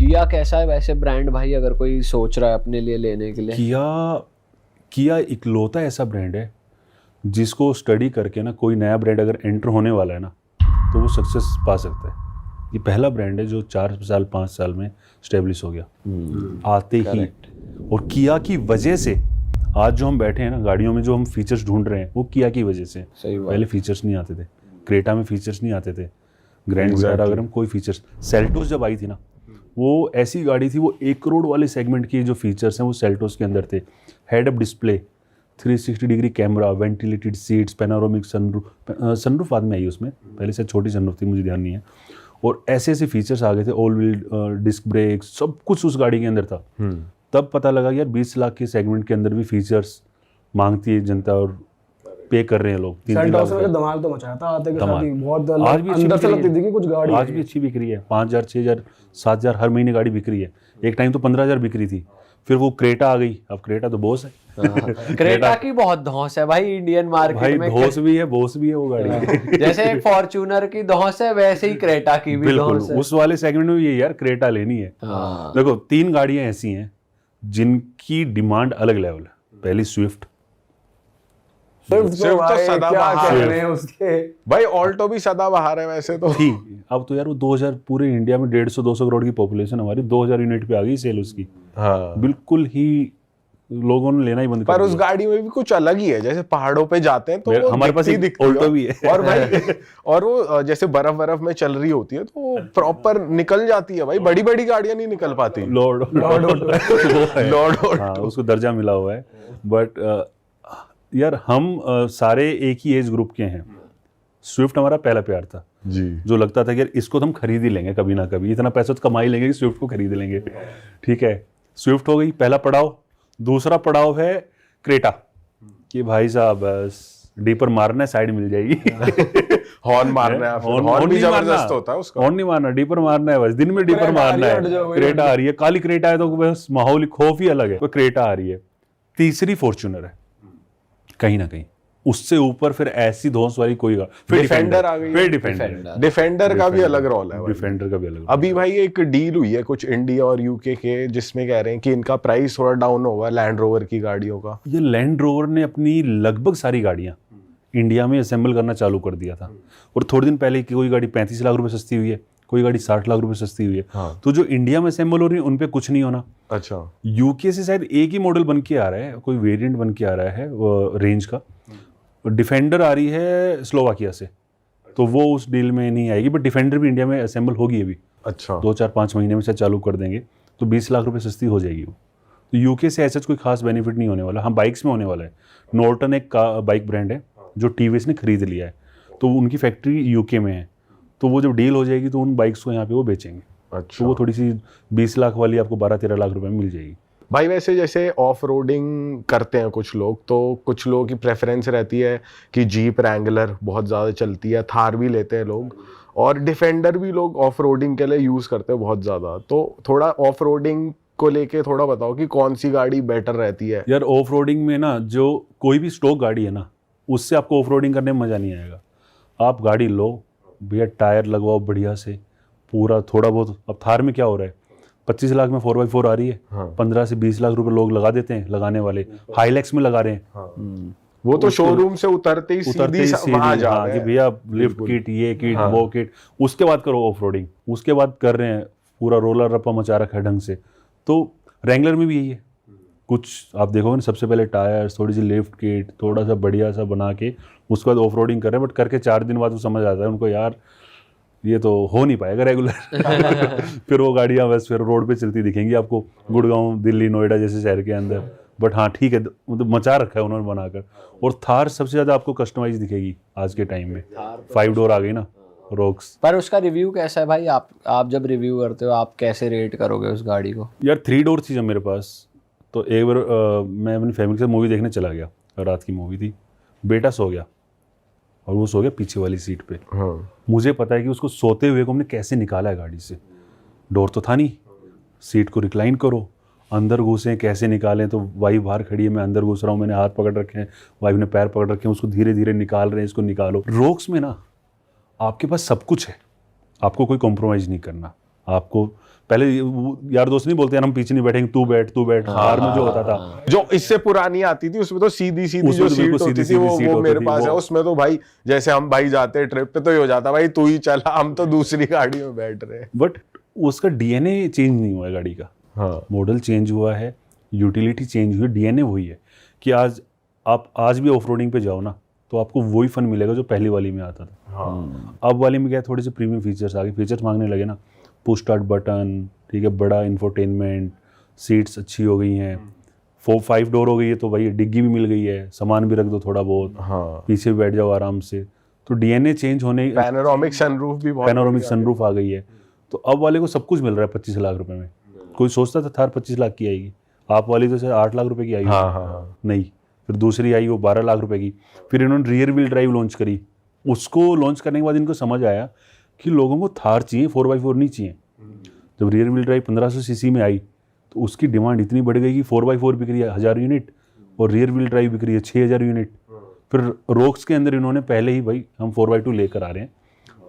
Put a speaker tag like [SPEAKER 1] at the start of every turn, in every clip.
[SPEAKER 1] किया कैसा है वैसे ब्रांड भाई, अगर कोई सोच रहा है अपने लिए लेने के लिए?
[SPEAKER 2] किया इकलौता ऐसा ब्रांड है जिसको स्टडी करके ना कोई नया ब्रांड अगर एंटर होने वाला है ना तो वो सक्सेस पा सकता है। ये पहला ब्रांड है जो 4 साल 5 साल में स्टेब्लिश हो गया आते ही। और किया की वजह से आज जो हम बैठे हैं ना गाड़ियों में, जो हम फीचर्स ढूंढ रहे हैं वो किया की वजह से। पहले फीचर्स नहीं आते थे, क्रेटा में फीचर्स नहीं आते थे, ग्रैंड विटारा अगर हम कोई फीचर्स, सेल्टोस जब आई थी ना वो ऐसी गाड़ी थी, वो 1 करोड़ वाले सेगमेंट के जो फीचर्स हैं वो सेल्टोस के अंदर थे। Head up display, 360 degree camera, ventilated seats, panoramic sunroof बाद में आई उसमें, पहले से छोटी सनरूफ थी, मुझे ध्यान नहीं है। और ऐसे ऐसे फीचर्स आ गए थे, ऑल व्हील डिस्क ब्रेक, सब कुछ उस गाड़ी के अंदर था। तब पता लगा यार 20 लाख के सेगमेंट के अंदर भी फीचर्स मांगती है जनता और पे कर रहे हैं लोग।
[SPEAKER 3] सेल्टोस ने धमाल तो मचाया था आते के साथ ही, बहुत अंदर से लगती थी कि कुछ गाड़ी
[SPEAKER 2] आज भी अच्छी बिक रही है, 5,000 6,000 7,000 हर महीने गाड़ी बिक रही है। एक टाइम तो 15,000 बिक रही थी, फिर वो क्रेटा आ गई, अब क्रेटा तो बॉस है।
[SPEAKER 1] क्रेटा की बहुत धौंस है भाई इंडियन मार्केट में।
[SPEAKER 2] धौंस भी है, बॉस भी है वो गाड़ी।
[SPEAKER 1] जैसे एक फॉर्च्यूनर की धौंस है वैसे ही क्रेटा की भी धौंस है।
[SPEAKER 2] उस वाले सेगमेंट में ये यार क्रेटा लेनी है। देखो 3 गाड़ियां ऐसी हैं जिनकी डिमांड अलग लेवल है। पहली स्विफ्ट
[SPEAKER 3] तो सदाबहार है उसके भाई, ऑल्टो भी सदाबहार है वैसे तो
[SPEAKER 2] थी। अब तो यार वो 2000 पूरे इंडिया में 150-200 करोड़ की पॉपुलेशन हमारी, 2000 यूनिट पे आ गई सेल उसकी। हाँ बिल्कुल ही लोगों ने लेना ही बंद कर दिया।
[SPEAKER 3] पर उस गाड़ी में भी कुछ अलग ही है, जैसे पहाड़ों पे जाते हैं तो
[SPEAKER 2] हमारे पास ऑल्टो भी है
[SPEAKER 3] और भाई और वो जैसे बर्फ में चल रही होती है तो प्रॉपर निकल जाती है भाई, बड़ी बड़ी गाड़ियां नहीं निकल पाती।
[SPEAKER 2] लॉर्ड उसको दर्जा मिला हुआ है। बट यार हम सारे एक ही एज ग्रुप के हैं। स्विफ्ट हमारा पहला प्यार था जी, जो लगता था कि यार इसको तो हम खरीद ही लेंगे कभी ना कभी, इतना पैसा तो कमा ही लेंगे कि स्विफ्ट को खरीद लेंगे। ठीक है, स्विफ्ट हो गई पहला पड़ाव। दूसरा पड़ाव है क्रेटा कि भाई साहब बस डीपर मारना है, साइड मिल जाएगी।
[SPEAKER 3] हॉर्न मारना है, हॉर्न भी जबरदस्त होता है उसका।
[SPEAKER 2] हॉर्न नहीं मारना, डीपर मारना है, बस दिन में डीपर मारना है। क्रेटा आ रही है, काली क्रेटा है तो बस माहौल खौफ ही अलग है। तो क्रेटा आ रही है। तीसरी फॉर्च्यूनर है कहीं ना कहीं, उससे ऊपर फिर ऐसी धौंस वाली कोई फिर
[SPEAKER 3] डिफेंडर आ गई।
[SPEAKER 2] फिर
[SPEAKER 3] डिफेंडर का भी अलग रोल है।
[SPEAKER 2] डिफेंडर का भी अलग।
[SPEAKER 3] अभी भाई एक डील हुई है कुछ इंडिया और यूके के, जिसमें कह रहे हैं कि इनका प्राइस थोड़ा डाउन होगा लैंड रोवर की गाड़ियों का।
[SPEAKER 2] ये लैंड रोवर ने अपनी लगभग सारी गाड़ियां इंडिया में असेंबल करना चालू कर दिया था। और थोड़े दिन पहले कोई गाड़ी 35 लाख रुपए सस्ती हुई है, कोई गाड़ी 60 लाख रुपए सस्ती हुई है। हाँ। तो जो इंडिया में असेंबल हो रही है उन पे कुछ नहीं होना।
[SPEAKER 3] अच्छा,
[SPEAKER 2] यूके से शायद एक ही मॉडल बन के आ रहा है, कोई वेरिएंट बन के आ रहा है रेंज का। डिफेंडर आ रही है स्लोवाकिया से, तो वो उस डील में नहीं आएगी, बट डिफेंडर भी इंडिया में असेंबल होगी अभी। अच्छा, 2-4-5 महीने में से चालू कर देंगे तो 20 लाख रुपए सस्ती हो जाएगी वो। तो यूके से ऐसा कोई खास बेनिफिट नहीं होने वाला। हाँ, बाइक्स में होने वाला है। नॉर्टन एक बाइक ब्रांड है जो टीवीएस ने खरीद लिया है, तो उनकी फैक्ट्री यूके में है। तो वो जब डील हो जाएगी तो उन बाइक्स को यहाँ पे वो बेचेंगे। अच्छा, तो वो थोड़ी सी 20 लाख वाली आपको 12-13 लाख रुपए में मिल जाएगी।
[SPEAKER 3] भाई वैसे जैसे ऑफ रोडिंग करते हैं कुछ लोग, तो कुछ लोगों की प्रेफरेंस रहती है कि जीप रैंगलर बहुत ज़्यादा चलती है, थार भी लेते हैं लोग, और डिफेंडर भी लोग ऑफ रोडिंग के लिए यूज़ करते हैं बहुत ज़्यादा। तो थोड़ा ऑफ रोडिंग को लेके थोड़ा बताओ कि कौन सी गाड़ी बेटर रहती है।
[SPEAKER 2] यार ऑफ रोडिंग में ना, जो कोई भी स्टॉक गाड़ी है ना, उससे आपको ऑफ रोडिंग करने में मज़ा नहीं आएगा। आप गाड़ी लो भैया, टायर लगवाओ बढ़िया से पूरा, थोड़ा बहुत। अब थार में क्या हो रहा है, 25 लाख में 4x4 आ रही है। हाँ। 15 से 20 लाख रुपए लोग लगा देते हैं, लगाने वाले हाईलैक्स में लगा रहे हैं। हाँ।
[SPEAKER 3] वो तो शोरूम से उतरते ही सीधी वहां जा रहे हैं
[SPEAKER 2] कि भैया लिफ्ट किट, ये किट, वो किट। उसके बाद करो ऑफ रोडिंग, उसके बाद कर रहे हैं पूरा रोलर रप्पा मचा रखा है ढंग से। तो रेंगलर में भी यही है। कुछ आप देखोगे ना, सबसे पहले टायर, थोड़ी सी लिफ्ट किट, थोड़ा सा बढ़िया सा बना के उसके बाद ऑफ रोडिंग कर रहे हैं। बट करके 4 दिन बाद वो समझ आता है उनको, यार ये तो हो नहीं पाएगा रेगुलर। फिर वो गाड़ियाँ बस फिर रोड पे चलती दिखेंगी आपको, गुड़गांव, दिल्ली, नोएडा जैसे शहर के अंदर। बट हाँ ठीक है, मतलब मचा रखा है उन्होंने बनाकर। और थार सबसे ज़्यादा आपको कस्टमाइज दिखेगी आज के टाइम में। 5 डोर आ गई ना रोक्स।
[SPEAKER 1] पर उसका रिव्यू कैसा है भाई? आप जब रिव्यू करते हो आप कैसे रेट करोगे उस गाड़ी को?
[SPEAKER 2] यार 3 डोर थी जब मेरे पास, तो एक बार मैं अपनी फैमिली के साथ मूवी देखने चला गया, रात की मूवी थी। बेटा सो गया और वो सो गया पीछे वाली सीट पे। हाँ। मुझे पता है कि उसको सोते हुए को हमने कैसे निकाला है गाड़ी से। डोर तो था नहीं, सीट को रिक्लाइन करो, अंदर घुसे, कैसे निकालें। तो वाइफ बाहर खड़ी है, मैं अंदर घुस रहा हूँ, मैंने हाथ पकड़ रखे हैं, वाइफ ने पैर पकड़ रखे हैं, उसको धीरे धीरे निकाल रहे हैं, इसको निकालो। रोक्स में ना आपके पास सब कुछ है, आपको कोई कॉम्प्रोमाइज़ नहीं करना। आपको पहले यार दोस्त नहीं बोलते यार हम पीछे नहीं बैठेंगे, तू बैठ कार में जो होता था,
[SPEAKER 3] जो इससे पुरानी आती थी उसमें तो सीधी जो
[SPEAKER 2] उसमें तो
[SPEAKER 3] सीट
[SPEAKER 2] बिल्कुल
[SPEAKER 3] होती थी
[SPEAKER 2] सीधी-सीधी सीट
[SPEAKER 3] वो
[SPEAKER 2] होती
[SPEAKER 3] मेरे
[SPEAKER 2] थी,
[SPEAKER 3] पास है।
[SPEAKER 2] वो-
[SPEAKER 3] उसमें तो भाई जैसे हम भाई जाते ट्रिप पे तो ये हो जाता भाई तू ही चला, हम तो दूसरी गाड़ी में बैठ रहे हैं।
[SPEAKER 2] बट उसका डीएनए चेंज नहीं हुआ है गाड़ी का।
[SPEAKER 3] हाँ
[SPEAKER 2] मॉडल चेंज हुआ है, यूटिलिटी चेंज हुई है, डीएनए वही है कि आप आज भी ऑफ रोडिंग पे जाओ ना तो आपको वही फन मिलेगा जो पहली वाली में आता था।
[SPEAKER 3] हाँ
[SPEAKER 2] अब वाली में क्या है, थोड़े से प्रीमियम फीचर्स आ गए, फीचर्स मांगने लगे ना, पुश स्टार्ट बटन, ठीक है, बड़ा इंफोटेनमेंट, सीट्स अच्छी हो गई हैं, 4-5 डोर हो गई है तो भाई डिग्गी भी मिल गई है, सामान भी रख दो थोड़ा बहुत,
[SPEAKER 3] हाँ
[SPEAKER 2] पीछे भी बैठ जाओ आराम से। तो डीएनए चेंज होने,
[SPEAKER 3] पैनोरामिक सनरूफ भी बहुत
[SPEAKER 2] पैनोरामिक सनरूफ आ गई है, तो अब वाले को सब कुछ मिल रहा है 25 लाख रुपए में। कोई सोचता था थार 25 लाख की आएगी, आप वाली तो शायद 8 लाख रुपए की आई
[SPEAKER 3] हाँ
[SPEAKER 2] होगी।
[SPEAKER 3] हाँ हाँ
[SPEAKER 2] नहीं, फिर दूसरी आई वो 12 लाख रुपए की। फिर इन्होंने रियर व्हील ड्राइव लॉन्च करी, उसको लॉन्च करने के बाद इनको समझ आया कि लोगों को थार चाहिए, 4x4 नहीं चाहिए। जब रियर व्हील ड्राइव 1500 सीसी में आई तो उसकी डिमांड इतनी बढ़ गई कि 4x4 बिक रही है 1000 यूनिट और रियर व्हील ड्राइव बिक रही है 6000 यूनिट। फिर रोक्स के अंदर इन्होंने पहले ही भाई हम 4x2 लेकर आ रहे हैं,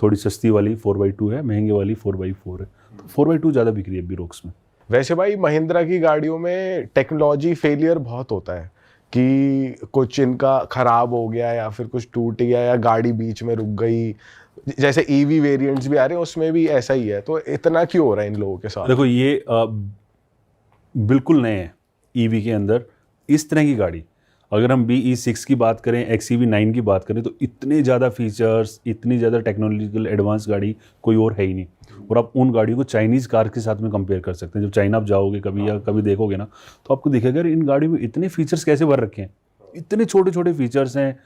[SPEAKER 2] थोड़ी सस्ती वाली 4x2 है, महंगे वाली 4x4 है, तो 4x2 ज़्यादा बिक रही है अभी रोक्स में।
[SPEAKER 3] वैसे भाई महिंद्रा की गाड़ियों में टेक्नोलॉजी फेलियर बहुत होता है कि कुछ इनका खराब हो गया या फिर कुछ टूट गया या गाड़ी बीच में रुक गई। जैसे ईवी वेरिएंट्स भी आ रहे हैं उसमें भी ऐसा ही है, तो इतना क्यों हो रहा है इन लोगों के साथ?
[SPEAKER 2] देखो ये बिल्कुल नए हैं ईवी के अंदर इस तरह की गाड़ी। अगर हम BE6 की बात करें, XEV9 की बात करें, तो इतने ज़्यादा फीचर्स, इतनी ज़्यादा टेक्नोलॉजिकल एडवांस गाड़ी कोई और है ही नहीं। और आप उन गाड़ियों को चाइनीज़ कार के साथ में कंपेयर कर सकते हैं। जब चाइना आप जाओगे कभी या कभी देखोगे ना तो आपको दिखेगा यार इन गाड़ियों में इतने फीचर्स कैसे भर रखे हैं, इतने छोटे छोटे फीचर्स हैं।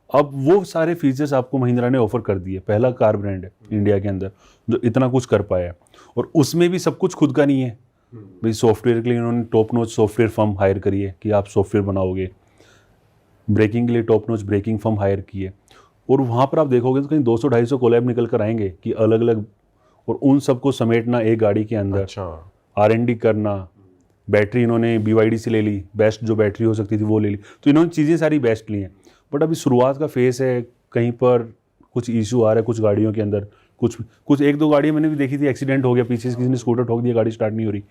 [SPEAKER 2] अब वो सारे फीचर्स आपको महिंद्रा ने ऑफर कर दिए। पहला कार ब्रांड है इंडिया के अंदर जो इतना कुछ कर पाया है, और उसमें भी सब कुछ खुद का नहीं है भाई। सॉफ्टवेयर के लिए इन्होंने top notch software firm hire करी है कि आप सॉफ्टवेयर बनाओगे, ब्रेकिंग के लिए top notch breaking firm hire की है, और वहाँ पर आप देखोगे तो कहीं 200-250 कोलैब निकल कर आएंगे कि अलग अलग, और उन सबको समेटना एक गाड़ी के अंदर,
[SPEAKER 3] अच्छा
[SPEAKER 2] R&D करना। बैटरी इन्होंने BYD से ले ली, बेस्ट जो बैटरी हो सकती थी वो ले ली, तो इन्होंने चीज़ें सारी बेस्ट ली हैं। बट अभी शुरुआत का फेस है, कहीं पर कुछ इशू आ रहा है कुछ गाड़ियों के अंदर, कुछ 1-2 गाड़ियाँ मैंने भी देखी थी, एक्सीडेंट हो गया, पीछे से किसी ने स्कूटर ठोक दिया, गाड़ी स्टार्ट नहीं हो रही,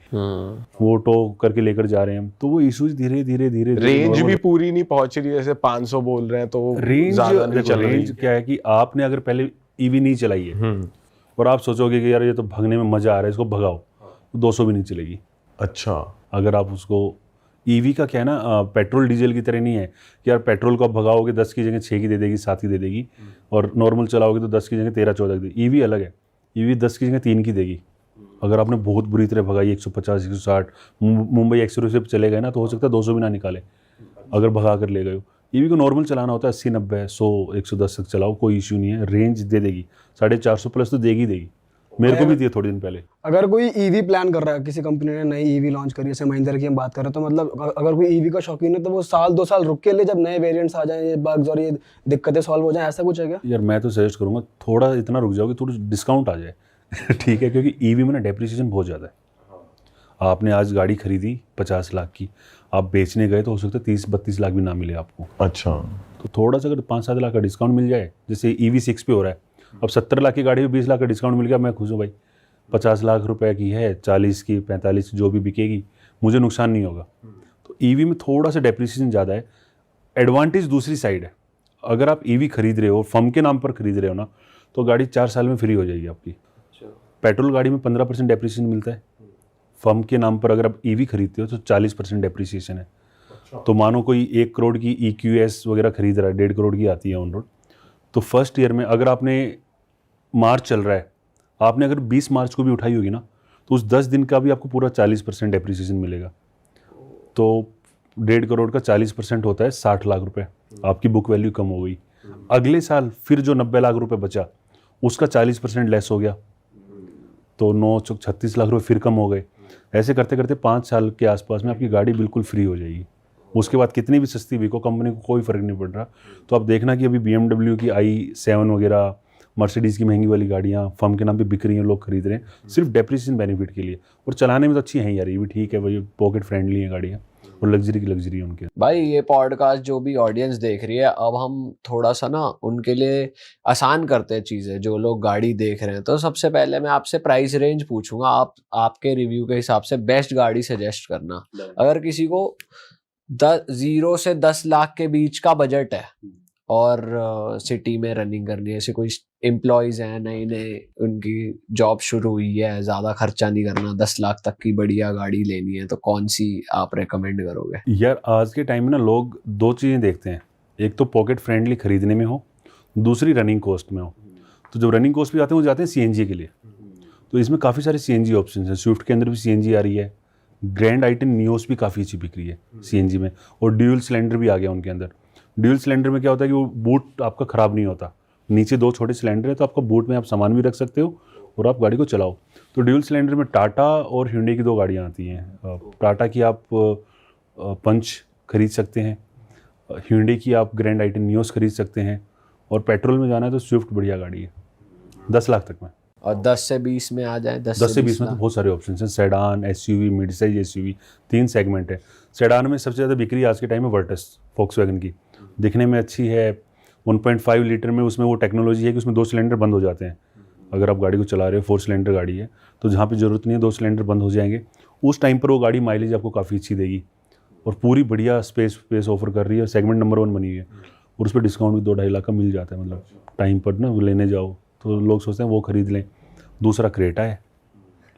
[SPEAKER 2] वो टो करके लेकर जा रहे हैं। तो वो इश्यूज धीरे धीरे
[SPEAKER 3] रेंज भी पूरी नहीं पहुंच रही है, जैसे 500 बोल रहे हैं तो
[SPEAKER 2] रेंज
[SPEAKER 3] ज्यादा नहीं चल रही।
[SPEAKER 2] रेंज क्या है कि आपने अगर पहले ईवी नहीं चलाई है और आप सोचोगे कि यार ये तो भगने में मजा आ रहा है, इसको भगाओ, तो 200 भी नहीं चलेगी।
[SPEAKER 3] अच्छा
[SPEAKER 2] अगर आप उसको, ईवी का क्या है ना, पेट्रोल डीजल की तरह नहीं है कि यार पेट्रोल को आप भगाओगे 10 की जगह 6 की दे देगी, 7 की दे देगी, और नॉर्मल चलाओगे तो 10 की जगह 13-14 की देगी। ईवी अलग है, ईवी 10 की जगह 3 की देगी। अगर आपने बहुत बुरी तरह भगाई 150-160 मुंबई एक्सप्रेस पे चले गए ना तो हो सकता है 200 भी ना निकाले अगर भगा कर ले गए हो। ईवी को नॉर्मल चलाना होता है 80-90 100 110 तक चलाओ, कोई इशू नहीं है, रेंज दे देगी, 450 प्लस तो देगी देगी। मेरे को भी दिए थोड़े दिन पहले।
[SPEAKER 4] अगर कोई ईवी प्लान कर रहा है, किसी कंपनी ने नई ईवी लॉन्च करी है, जैसे महिंद्रा की हम बात करें, तो मतलब अगर कोई ईवी का शौकीन है तो वो 1-2 साल रुक के ले, जब नए वेरिएंट्स आ जाएं, ये बग्स और ये दिक्कतें सॉल्व हो जाएं, ऐसा कुछ है क्या?
[SPEAKER 2] यार मैं तो सजेस्ट करूंगा थोड़ा इतना रुक जाओगे, थोड़ा डिस्काउंट आ जाए ठीक है, क्योंकि ईवी में ना डेप्रिसिएशन बहुत ज़्यादा है। आपने आज गाड़ी खरीदी 50 लाख की, आप बेचने गए तो हो सकता है 30-32 लाख भी ना मिले आपको।
[SPEAKER 3] अच्छा,
[SPEAKER 2] तो थोड़ा सा अगर 5-7 लाख का डिस्काउंट मिल जाए, जैसे EV6 पे हो रहा है, अब 70 लाख की गाड़ी में 20 लाख का डिस्काउंट मिल गया, मैं खुश हूँ भाई। 50 लाख रुपए की है, 40 की 45 जो भी बिकेगी, मुझे नुकसान नहीं होगा। तो ईवी में थोड़ा सा डेप्रिसिएशन ज़्यादा है। एडवांटेज दूसरी साइड है, अगर आप ईवी खरीद रहे हो, फर्म के नाम पर खरीद रहे हो ना, तो गाड़ी 4 साल में फ्री हो जाएगी आपकी। पेट्रोल गाड़ी में 15% डेप्रिसिएशन मिलता है, फर्म के नाम पर अगर आप ईवी खरीदते हो तो 40% डेप्रिसिएशन है। तो मानो कोई 1 करोड़ की EQS वगैरह खरीद रहा है, 1.5 करोड़ की आती है ऑन रोड, तो फर्स्ट ईयर में अगर आपने, मार्च चल रहा है, आपने अगर 20 मार्च को भी उठाई होगी ना, तो उस 10 दिन का भी आपको पूरा 40% डेप्रिसिएशन मिलेगा। तो 1.5 करोड़ का 40% होता है 60 लाख रुपए, आपकी बुक वैल्यू कम हो गई। अगले साल फिर जो 90 लाख रुपए बचा, उसका 40% लेस हो गया, तो 9-36 लाख रुपए फिर कम हो गए। ऐसे करते करते 5 साल के आसपास में आपकी गाड़ी बिल्कुल फ्री हो जाएगी। उसके बाद कितनी भी सस्ती बिको, कंपनी को कोई फ़र्क नहीं पड़ रहा। तो आप देखना कि अभी BMW की i7 वगैरह, मर्सिडीज़ की महंगी वाली गाड़ियाँ फर्म के नाम पे बिक रही हैं, लोग खरीद रहे हैं सिर्फ डेप्रिसिएशन बेनिफिट के लिए, और चलाने में तो अच्छी हैं यार, ये भी ठीक है भाई, पॉकेट फ्रेंडली हैं गाड़ियाँ। और लग्जरी की लग्जरी है उनके।
[SPEAKER 1] भाई ये पॉडकास्ट जो भी ऑडियंस देख रही है, अब हम थोड़ा सा ना उनके लिए आसान करते हैं चीज़ें, जो लोग गाड़ी देख रहे हैं। तो सबसे पहले मैं आपसे प्राइस रेंज पूछूंगा, आप आपके रिव्यू के हिसाब से बेस्ट गाड़ी सजेस्ट करना। अगर किसी को 0 से 10 लाख के बीच का बजट है और सिटी में रनिंग करनी है, ऐसे कोई एम्प्लॉयज़ हैं नए नए, उनकी जॉब शुरू हुई है, ज़्यादा खर्चा नहीं करना, 10 लाख तक की बढ़िया गाड़ी लेनी है, तो कौन सी आप रेकमेंड करोगे?
[SPEAKER 2] यार आज के टाइम में ना लोग दो चीज़ें देखते हैं, एक तो पॉकेट फ्रेंडली खरीदने में हो, दूसरी रनिंग कॉस्ट में हो। तो जब रनिंग कॉस्ट पे जाते हैं वो जाते हैं सीएनजी के लिए। तो इसमें काफ़ी सारे सीएनजी ऑप्शन हैं। स्विफ्ट के अंदर भी सीएनजी आ रही है, ग्रैंड आई-10 नियोस भी काफ़ी अच्छी बिक रही है सीएनजी में, और ड्यूल सिलेंडर भी आ गया उनके अंदर। ड्यूल सिलेंडर में क्या होता है कि वो बूट आपका ख़राब नहीं होता, नीचे 2 छोटे सिलेंडर है, तो आपका बूट में आप सामान भी रख सकते हो और आप गाड़ी को चलाओ। तो ड्यूल सिलेंडर में टाटा और hyundai की 2 गाड़ियाँ आती हैं। टाटा की आप पंच खरीद सकते हैं, hyundai की आप ग्रैंड आई-10 नियोस खरीद सकते हैं, और पेट्रोल में जाना है तो स्विफ्ट बढ़िया गाड़ी है 10 लाख तक में।
[SPEAKER 1] और 10 से 20 में आ जाए, 10
[SPEAKER 2] से 20 में तो बहुत सारे ऑप्शन हैं, sedan, SUV, mid size SUV, 3 segment है। सेडान में सबसे ज़्यादा बिक्री आज के टाइम में वर्टस वॉक्सवैगन की, दिखने में अच्छी है, 1.5 लीटर में उसमें वो टेक्नोलॉजी है कि उसमें 2 सिलेंडर बंद हो जाते हैं। अगर आप गाड़ी को चला रहे हो, 4 सिलेंडर गाड़ी है, तो जहाँ पे ज़रूरत नहीं है 2 सिलेंडर बंद हो जाएंगे, उस टाइम पर वो गाड़ी माइलेज आपको काफ़ी अच्छी देगी और पूरी बढ़िया स्पेस ऑफर कर रही है, सेगमेंट नंबर 1 बनी हुई है, और उस पर डिस्काउंट भी 2-2.5 लाख का मिल जाता है। मतलब टाइम पर ना लेने जाओ तो लोग सोचते हैं वो ख़रीद लें। दूसरा क्रेटा है,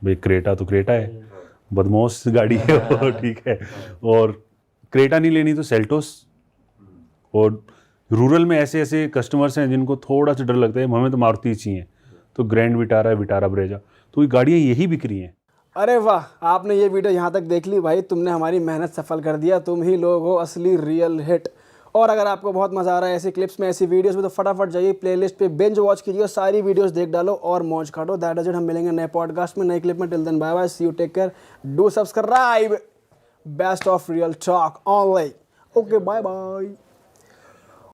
[SPEAKER 2] भाई क्रेटा तो क्रेटा है, बदमाश गाड़ी है वो, ठीक है। और क्रेटा नहीं लेनी तो सेल्टोस। और रूरल में ऐसे ऐसे कस्टमर्स हैं जिनको थोड़ा सा डर लगता है, हमें तो मारुति ही चाहिए, तो ग्रैंड विटारा, विटारा ब्रेजा, तो ये गाड़ियाँ यही बिक रही हैं।
[SPEAKER 4] अरे वाह, आपने ये वीडियो यहाँ तक देख ली भाई, तुमने हमारी मेहनत सफल कर दिया। तुम ही लोग हो असली रियल हिट। और अगर आपको बहुत मज़ा आ रहा है ऐसी क्लिप्स में, ऐसी वीडियोस में, तो फटाफट जाइए प्लेलिस्ट पे, बिंज वॉच कीजिए, सारी वीडियोस देख डालो और मौज काटो। दैट इज इट। हम मिलेंगे नए पॉडकास्ट में, नए क्लिप में। Till then bye bye, see you, take care, do subscribe. Best of Real Talk online. Okay, bye bye.